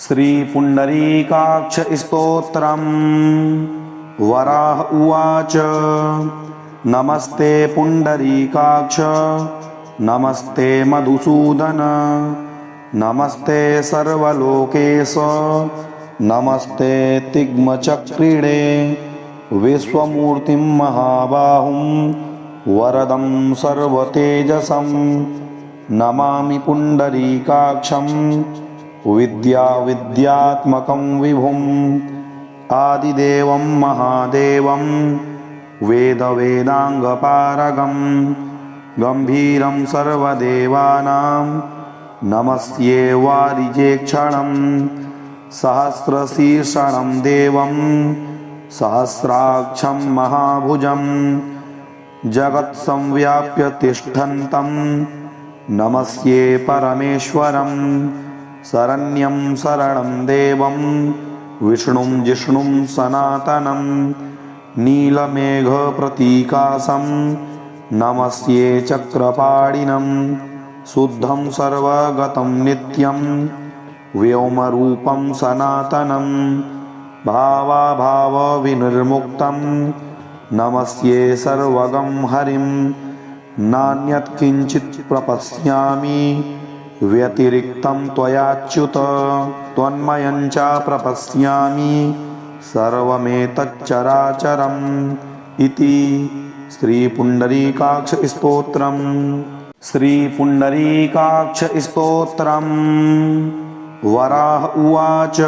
श्रीपुण्डरीकाक्षस्तोत्रम्। वराह उवाच नमस्ते पुण्डरीकाक्ष नमस्ते मधुसूदन नमस्ते सर्वलोकेश नमस्ते तिग्मचक्रिणे विश्वमूर्तिं महाबाहुं वरदं सर्वतेजसं नमामि पुण्डरीकाक्षं विद्यात्मकं विभुम् आदिदेवं महादेवं वेदांगपारगं गम्भीरं सर्वदेवानां नमस्ये वारिजेक्षणं सहस्रशीर्षं देवं सहस्राक्षं महाभुजं जगत्संव्याप्य तिष्ठन्तं नमस्ये परमेश्वरं शरण्यं शरणं देवं विष्णुं जिष्णुं सनातनं नीलमेघप्रतीकासं नमस्ये चक्रपाणिनं शुद्धं सर्वगतं नित्यं व्योमरूपं सनातनं भावाभावविनिर्मुक्तं नमस्ये सर्वगं हरिं नान्यत् किञ्चित् प्रपश्यामि व्यतिरिक्तं त्वयाच्युत त्वन्मयं च प्रपश्यामि सर्वमेतच्चराचरम् इति श्रीपुण्डरीकाक्षस्तोत्रम्। श्रीपुण्डरीकाक्षस्तोत्रम्। वराह उवाच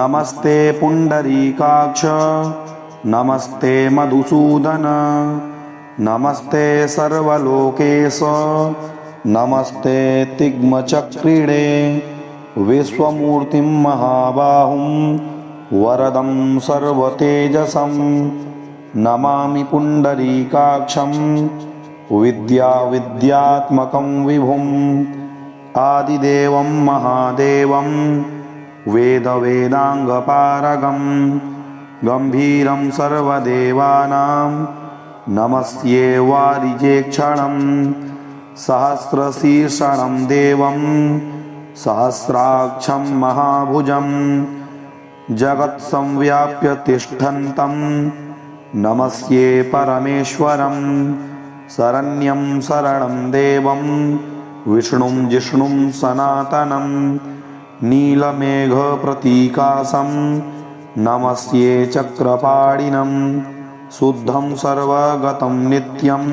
नमस्ते पुण्डरीकाक्ष नमस्ते मधुसूदन नमस्ते सर्वलोकेश नमस्ते तिग्मचक्रिणे विश्वमूर्तिं महाबाहुं वरदं सर्वतेजसं नमामि पुण्डरीकाक्षं विद्यात्मकं विभुम् आदिदेवं महादेवं वेदांगपारगं गम्भीरं सर्वदेवानां नमस्ये वारिजेक्षणं सहस्रशीर्षं देवं सहस्राक्षं महाभुजं जगत्संव्याप्य तिष्ठन्तं नमस्ये परमेश्वरं शरण्यं शरणं देवं विष्णुं जिष्णुं सनातनं नीलमेघप्रतीकासं नमस्ये चक्रपाणिनं शुद्धं सर्वगतं नित्यं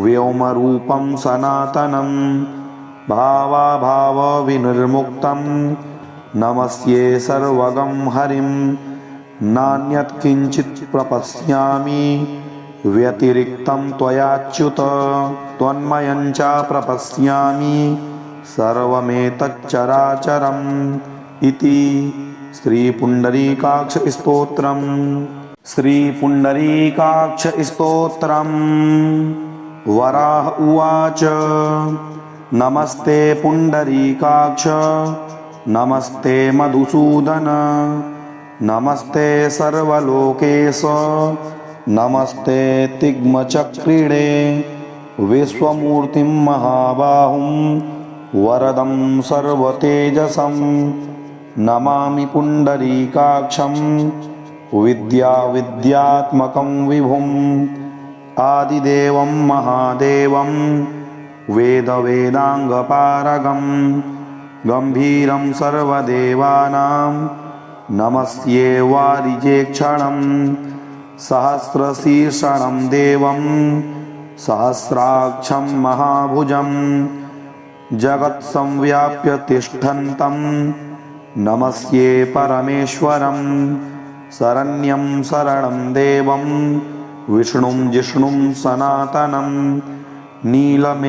व्योमरूपं सनातनं भावाभावविनिर्मुक्तं नमस्ये सर्वगं हरिं नान्यत् किञ्चित् प्रपश्यामि व्यतिरिक्तं त्वयाच्युत त्वन्मयं च प्रपश्यामि सर्वमेतच्चराचरम् इति श्रीपुण्डरीकाक्षस्तोत्रम्। श्रीपुण्डरीकाक्षस्तोत्रम्। वराह उवाच नमस्ते पुण्डरीकाक्ष नमस्ते मधुसूदन नमस्ते सर्वलोकेश नमस्ते तिग्मचक्रिणे विश्वमूर्तिं महाबाहुं वरदं सर्वतेजसं नमामि पुण्डरीकाक्षं विद्यात्मकं विभुम् आदिदेवं महादेवं वेदांगपारगं गम्भीरं सर्वदेवानां नमस्ये वारिजेक्षणं सहस्रशीर्षं देवं सहस्राक्षं महाभुजं जगत्संव्याप्य तिष्ठन्तं नमस्ये परमेश्वरं शरण्यं शरणं देवं विष्णुं जिष्णुं सनातनं नीलमेघप्रतीकासं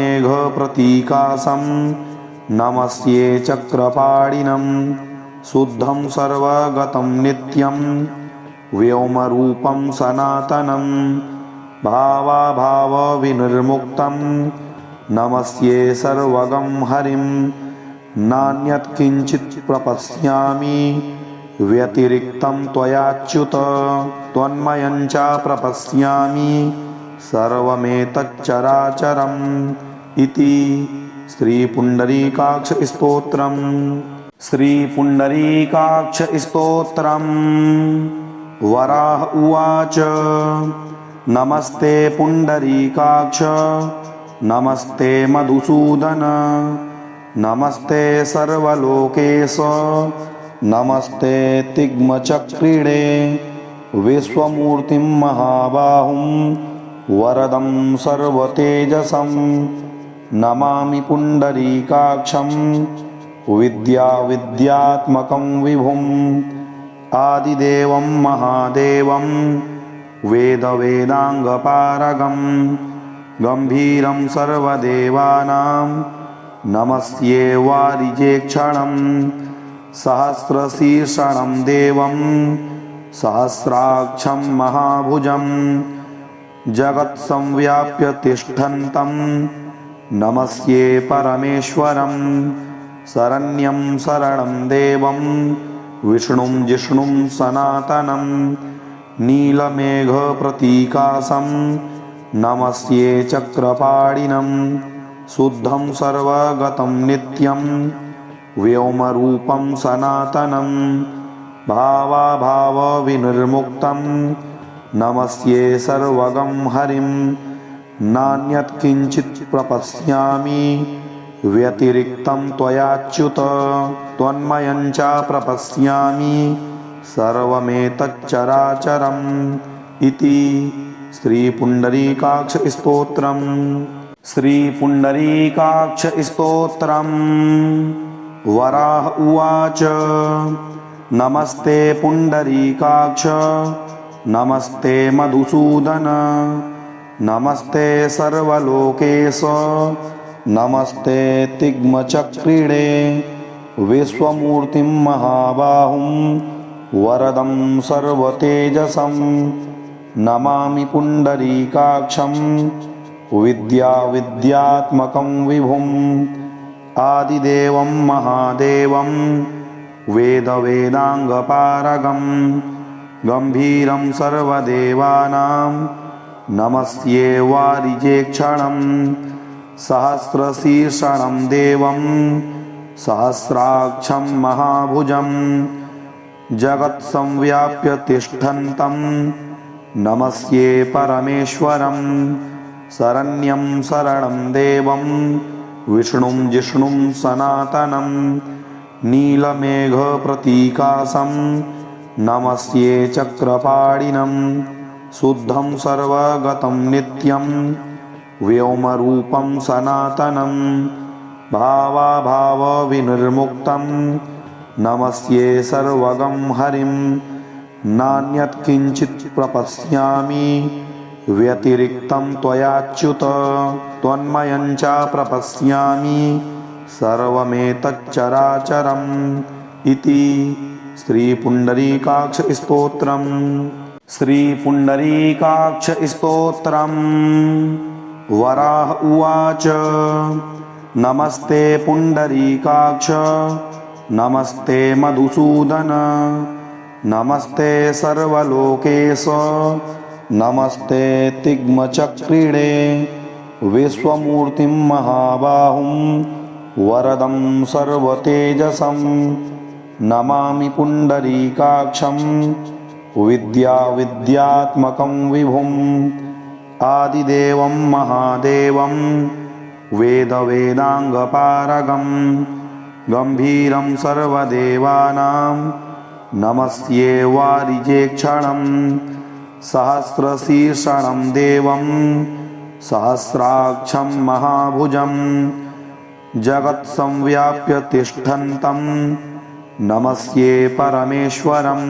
नमस्ये चक्रपाणिनं शुद्धं सर्वगतं नित्यं व्योमरूपं सनातनं भावाभावविनिर्मुक्तं नमस्ये सर्वगं हरिं नान्यत् किञ्चित् प्रपश्यामि व्यतिरिक्तं त्वयाच्युत त्वन्मयं च प्रपश्यामि सर्वमेतच्चराचरम् इति श्रीपुण्डरीकाक्षस्तोत्रम्। श्रीपुण्डरीकाक्षस्तोत्रम्। वराह उवाच नमस्ते पुण्डरीकाक्ष नमस्ते मधुसूदन नमस्ते सर्वलोकेश नमस्ते तिग्मचक्रिणे विश्वमूर्तिं महाबाहुं वरदं सर्वतेजसं नमामि पुण्डरीकाक्षं विद्याविद्यात्मकं विभुम् आदिदेवं महादेवं वेदवेदाङ्गपारगं गम्भीरं सर्वदेवानां नमस्ये वारिजेक्षणं सहस्रशीर्षणं देवं सहस्राक्षं महाभुजं जगत्संव्याप्य तिष्ठन्तं नमस्ये परमेश्वरं शरण्यं शरणं देवं विष्णुं जिष्णुं सनातनं नीलमेघप्रतीकासं नमस्ये चक्रपाणिनं शुद्धं सर्वगतं नित्यं व्योमरूपं सनातनं भावाभावविनिर्मुक्तं नमस्ये सर्वगं हरिं नान्यत्किञ्चित् प्रपश्यामि व्यतिरिक्तं त्वयाच्युत त्वन्मयं च प्रपश्यामि सर्वमेतच्चराचरम् इति श्रीपुण्डरीकाक्षस्तोत्रम्। श्रीपुण्डरीकाक्षस्तोत्रम्। वराह उवाच नमस्ते पुण्डरीकाक्ष नमस्ते मधुसूदन नमस्ते सर्वलोकेश नमस्ते तिग्मचक्रिणे विश्वमूर्तिं महाबाहुं वरदं सर्वतेजसं नमामि पुण्डरीकाक्षं विद्याविद्यात्मकं विभुम् आदिदेवं महादेवं वेदवेदाङ्गपारगं गम्भीरं सर्वदेवानां नमस्ये वारिजेक्षणं सहस्रशीर्षणं देवं सहस्राक्षं महाभुजं जगत्संव्याप्य तिष्ठन्तं नमस्ये परमेश्वरं शरण्यं शरणं देवं विष्णुं जिष्णुं सनातनं नीलमेघप्रतीकासं नमस्ये चक्रपाणिनं शुद्धं सर्वगतं नित्यं व्योमरूपं सनातनं भावाभावविनिर्मुक्तं नमस्ये सर्वगं हरिं नान्यत्किञ्चित् प्रपश्यामि व्यतिरिक्तं त्वयाच्युत त्वन्मयं च प्रपश्यामि सर्वमेतच्चराचरम् इति श्रीपुण्डरीकाक्षस्तोत्रम्। श्रीपुण्डरीकाक्षस्तोत्रम्। वराह उवाच नमस्ते पुण्डरीकाक्ष नमस्ते मधुसूदन नमस्ते सर्वलोकेश नमस्ते तिग्मचक्रिणे विश्वमूर्तिं महाबाहुं वरदं सर्वतेजसं नमामि पुण्डरीकाक्षं विद्याविद्यात्मकं विभुम् आदिदेवं महादेवं वेदवेदाङ्गपारगं गम्भीरं सर्वदेवानां नमस्ये वारिजेक्षणं सहस्रशीर्षणं देवं सहस्राक्षं महाभुजं जगत्संव्याप्य तिष्ठन्तं नमस्ये परमेश्वरं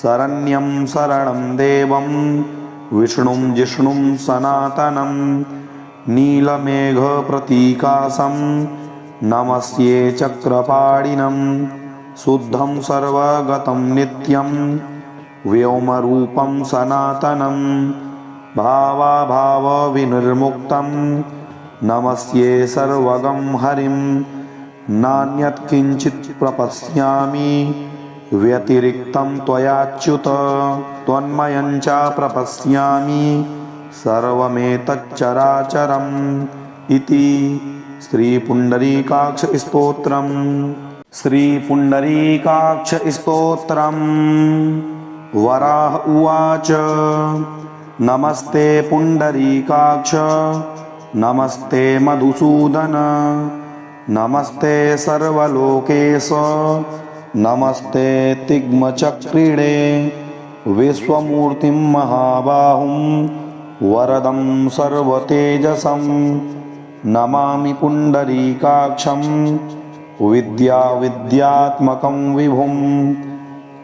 शरण्यं शरणं देवं विष्णुं जिष्णुं सनातनं नीलमेघप्रतीकासं नमस्ये चक्रपाणिनं शुद्धं सर्वगतं नित्यं व्योमरूपं सनातनं भावाभावविनिर्मुक्तं नमस्ये सर्वगं हरिं नान्यत्किञ्चित् प्रपश्यामि व्यतिरिक्तं त्वयाच्युत त्वन्मयं च प्रपश्यामि सर्वमेतच्चराचरम् इति श्रीपुण्डरीकाक्षस्तोत्रम्। श्रीपुण्डरीकाक्षस्तोत्रम् वराह उवाच नमस्ते पुण्डरीकाक्ष नमस्ते मधुसूदन नमस्ते सर्वलोकेश नमस्ते तिग्मचक्रिणे विश्वमूर्तिं महाबाहुं वरदं सर्वतेजसं नमामि पुण्डरीकाक्षं विद्याविद्यात्मकं विभुम्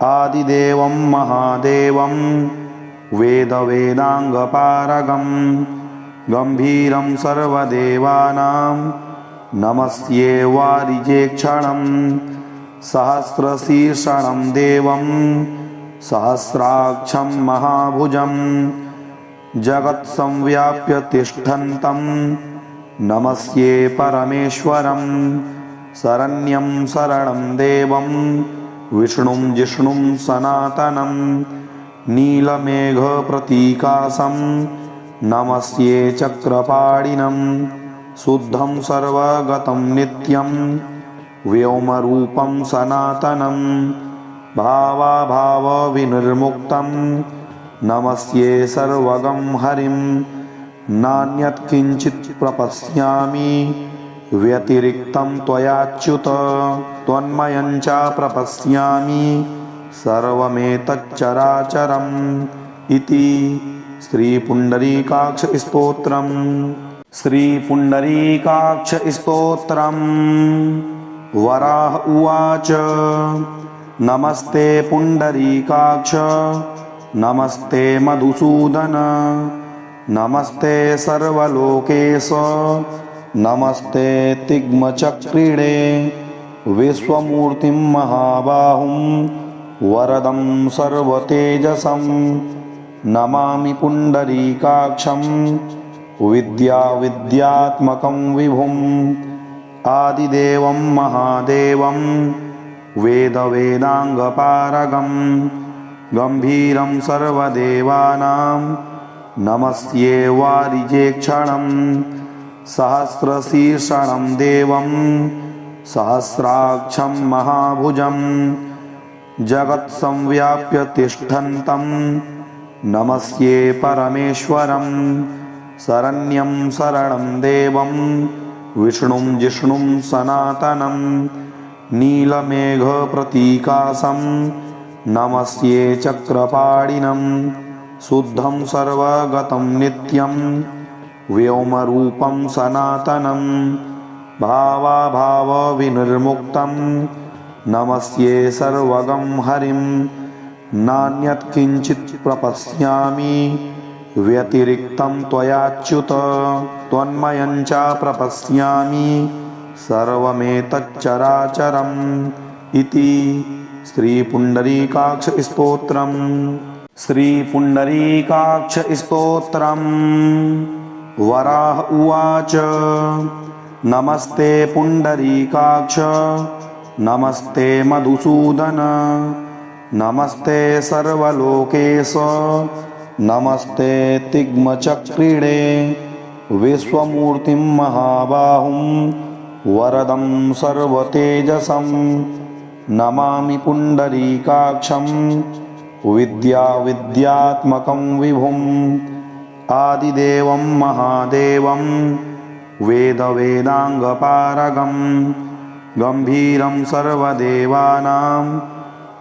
आदिदेवं महादेवं वेदवेदाङ्गपारगं गम्भीरं सर्वदेवानां नमस्ये वारिजेक्षणं सहस्रशीर्षणं देवं सहस्राक्षं महाभुजं जगत्संव्याप्य तिष्ठन्तं नमस्ये परमेश्वरं शरण्यं शरणं देवं विष्णुं जिष्णुं सनातनं नीलमेघप्रतीकासं नमस्ये चक्रपाणिनं शुद्धं सर्वगतं नित्यं व्योमरूपं सनातनं भावाभावविनिर्मुक्तं नमस्ये सर्वगं हरिं नान्यत् किञ्चित् प्रपश्यामि व्यतिरिक्तं त्वयाच्युत त्वन्मयं च प्रपश्यामि सर्वमेतच्चराचरम् इति श्रीपुण्डरीकाक्षस्तोत्रम् श्रीपुण्डरीकाक्षस्तोत्रम् वराह उवाच नमस्ते पुण्डरीकाक्ष नमस्ते मधुसूदन नमस्ते सर्वलोकेश नमस्ते तिग्मचक्रिणे विश्वमूर्तिं महाबाहुं वरदं सर्वतेजसं नमामि पुण्डरीकाक्षं विद्याविद्यात्मकं विभुम् आदिदेवं महादेवं वेदवेदाङ्गपारगं गम्भीरं सर्वदेवानां नमस्ये वारिजेक्षणं सहस्रशीर्षणं देवं सहस्राक्षं महाभुजं जगत्संव्याप्य तिष्ठन्तं नमस्ये परमेश्वरं शरण्यं शरणं देवं विष्णुं जिष्णुं सनातनं नीलमेघप्रतीकासं नमस्ये चक्रपाणिनं शुद्धं सर्वगतं नित्यं व्योमरूपं सनातनं भावाभावविनिर्मुक्तं नमस्ये सर्वगं हरिं नान्यत् किञ्चित् प्रपश्यामि व्यतिरिक्तं त्वयाच्युत त्वन्मयं च प्रपश्यामि सर्वमेतच्चराचरम् इति श्रीपुण्डरीकाक्षस्तोत्रम् श्रीपुण्डरीकाक्षस्तोत्रम् वराह उवाच नमस्ते पुण्डरीकाक्ष नमस्ते मधुसूदन नमस्ते सर्वलोकेश नमस्ते तिग्मचक्रिणे विश्वमूर्तिं महाबाहुं वरदं सर्वतेजसं नमामि पुण्डरीकाक्षं विद्याविद्यात्मकं विभुम् आदिदेवं महादेवं वेदवेदाङ्गपारगं गम्भीरं सर्वदेवानां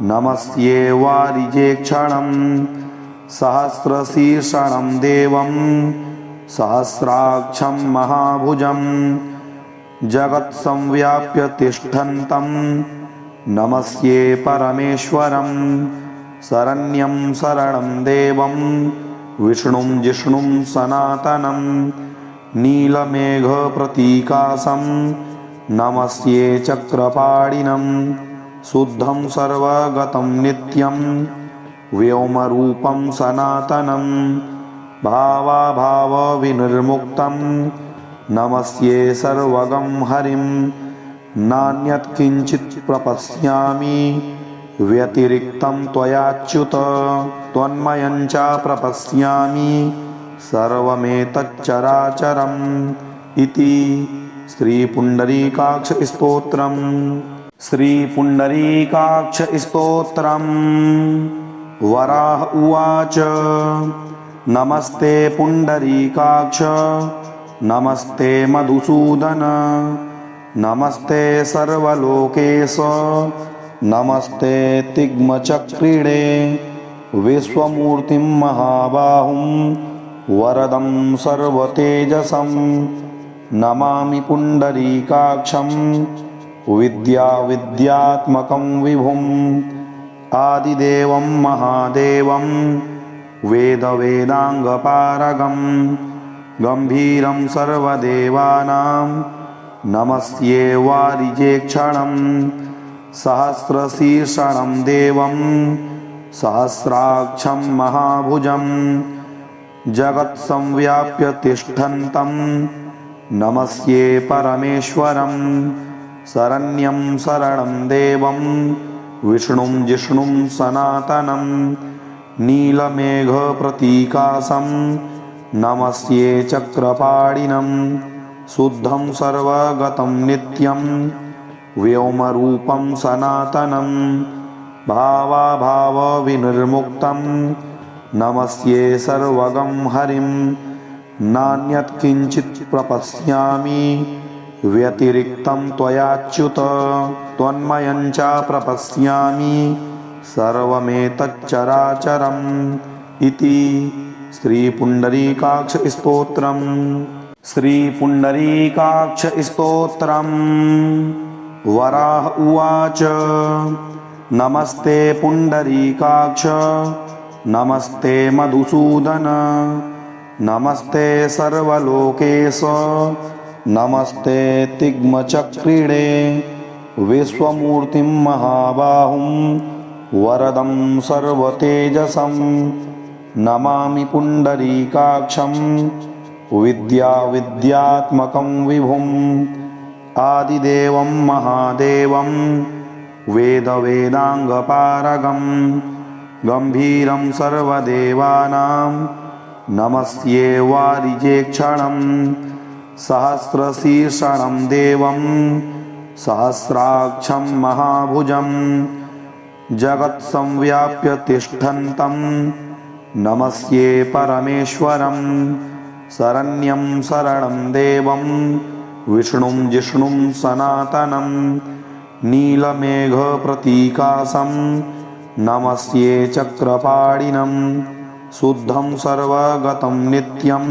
नमस्ये वारिजेक्षणं सहस्रशीर्षणं देवं सहस्राक्षं महाभुजं जगत्संव्याप्य तिष्ठन्तं नमस्ये परमेश्वरं शरण्यं शरणं देवं विष्णुं जिष्णुं सनातनं नीलमेघप्रतीकासं नमस्ये चक्रपाणिनं शुद्धं सर्वगतं नित्यं व्योमरूपं सनातनं भावाभावविनिर्मुक्तं नमस्ये सर्वगं हरिं नान्यत् किञ्चित् प्रपश्यामि व्यतिरिक्तं त्वयाच्युत त्वन्मयं च प्रपश्यामि सर्वमेतच्चराचरम् इति श्रीपुण्डरीकाक्षस्तोत्रम् श्रीपुण्डरीकाक्षस्तोत्रम् वराह उवाच नमस्ते पुण्डरीकाक्ष नमस्ते मधुसूदन नमस्ते सर्वलोकेश नमस्ते तिग्मचक्रीडे विश्वमूर्तिं महाबाहुं वरदं सर्वतेजसं नमामि पुण्डरीकाक्षं विद्याविद्यात्मकं विभुम् आदिदेवं महादेवं वेदवेदाङ्गपारगं गम्भीरं सर्वदेवानां नमस्ये वारिजेक्षणं सहस्रशीर्षणं देवं सहस्राक्षं महाभुजं जगत्संव्याप्य तिष्ठन्तं नमस्ये परमेश्वरं शरण्यं शरणं देवं विष्णुं जिष्णुं सनातनं नीलमेघप्रतीकासं नमस्ये चक्रपाणिनं शुद्धं सर्वगतं नित्यं व्योमरूपं सनातनं भावाभावविनिर्मुक्तं नमस्ये सर्वगं हरिं नान्यत् किञ्चित् प्रपश्यामि व्यतिरिक्तं त्वयाच्युत त्वन्मयं च प्रपश्यामि सर्वमेतच्चराचरम् इति श्रीपुण्डरीकाक्षस्तोत्रम् श्रीपुण्डरीकाक्षस्तोत्रम् वराह उवाच नमस्ते पुण्डरीकाक्ष नमस्ते मधुसूदन नमस्ते सर्वलोकेश नमस्ते तिग्मचक्रीडे विश्वमूर्तिं महाबाहुं वरदं सर्वतेजसं नमामि पुण्डरीकाक्षं विद्याविद्यात्मकं विभुम् आदिदेवं महादेवं वेदवेदाङ्गपारगं गम्भीरं सर्वदेवानां नमस्ये वारिजेक्षणं सहस्रशीर्षणं देवं सहस्राक्षं महाभुजं जगत्संव्याप्य तिष्ठन्तं नमस्ये परमेश्वरं शरण्यं शरणं देवं विष्णुं जिष्णुं सनातनं नीलमेघप्रतीकासं नमस्ये चक्रपाणिनं शुद्धं सर्वगतं नित्यं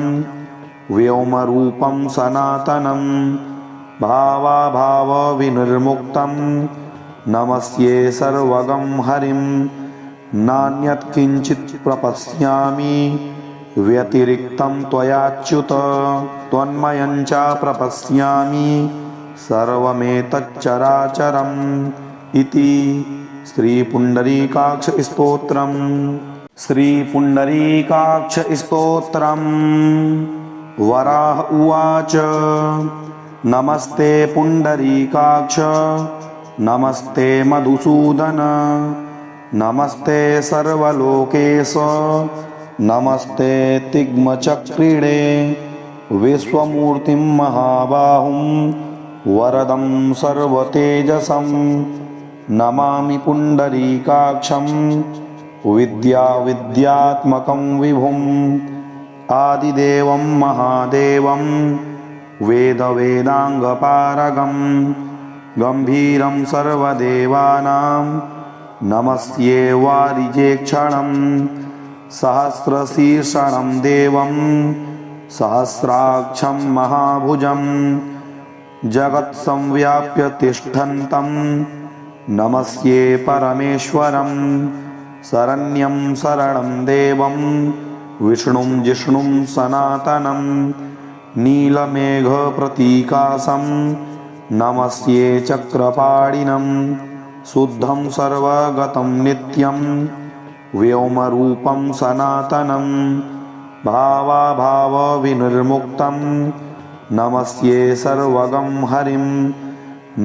व्योमरूपं सनातनं भावाभावविनिर्मुक्तं नमस्ये सर्वगं हरिं नान्यत् किञ्चित् प्रपश्यामि व्यतिरिक्तं त्वयाच्युत त्वन्मयं च प्रपश्यामि सर्वमेतच्चराचरम् इति श्रीपुण्डरीकाक्षस्तोत्रम् श्रीपुण्डरीकाक्षस्तोत्रम् वराह उवाच नमस्ते पुण्डरीकाक्ष नमस्ते मधुसूदन नमस्ते सर्वलोकेश नमस्ते तिग्मचक्रीडे विश्वमूर्तिं महाबाहुं वरदं सर्वतेजसं नमामि पुण्डरीकाक्षं विद्याविद्यात्मकं विभुम् आदिदेवं महादेवं वेदवेदाङ्गपारगं गम्भीरं सर्वदेवानां नमस्ये वारिजेक्षणं सहस्रशीर्षणं देवं सहस्राक्षं महाभुजं जगत्संव्याप्य तिष्ठन्तं नमस्ये परमेश्वरं शरण्यं शरणं देवं विष्णुं जिष्णुं सनातनं नीलमेघप्रतीकासं नमस्ये चक्रपाणिनं शुद्धं सर्वगतं नित्यं व्योमरूपं सनातनं भावाभावविनिर्मुक्तं नमस्ये सर्वगं हरिं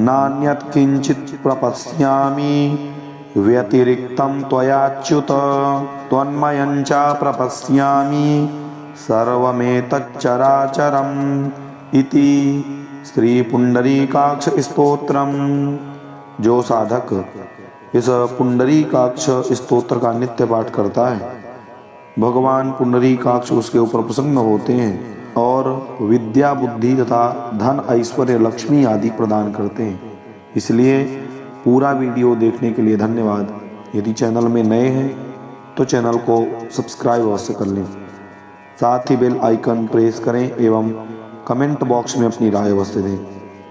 नान्यत् किञ्चित् प्रपश्यामि व्यतिरिक्तं त्वयाच्युत त्वन्मयं च प्रपश्यामि सर्वमेतच्चराचरम् इति श्रीपुण्डरीकाक्षस्तोत्रम् जो साधक इस पुंडरीकाक्ष स्तोत्र का नित्य पाठ करता है, भगवान पुंडरीकाक्ष उसके ऊपर प्रसन्न होते हैं और विद्या, बुद्धि तथा धन, ऐश्वर्य, लक्ष्मी आदि प्रदान करते हैं। इसलिए पूरा वीडियो देखने के लिए धन्यवाद। यदि चैनल में नए हैं तो चैनल को सब्सक्राइब अवश्य कर लें, साथ ही बेल आइकन प्रेस करें एवं कमेंट बॉक्स में अपनी राय अवश्य दें।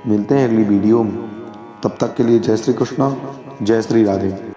मिलते हैं अगली वीडियो में, तब तक के लिए जय श्री कृष्ण, जय श्री राधे।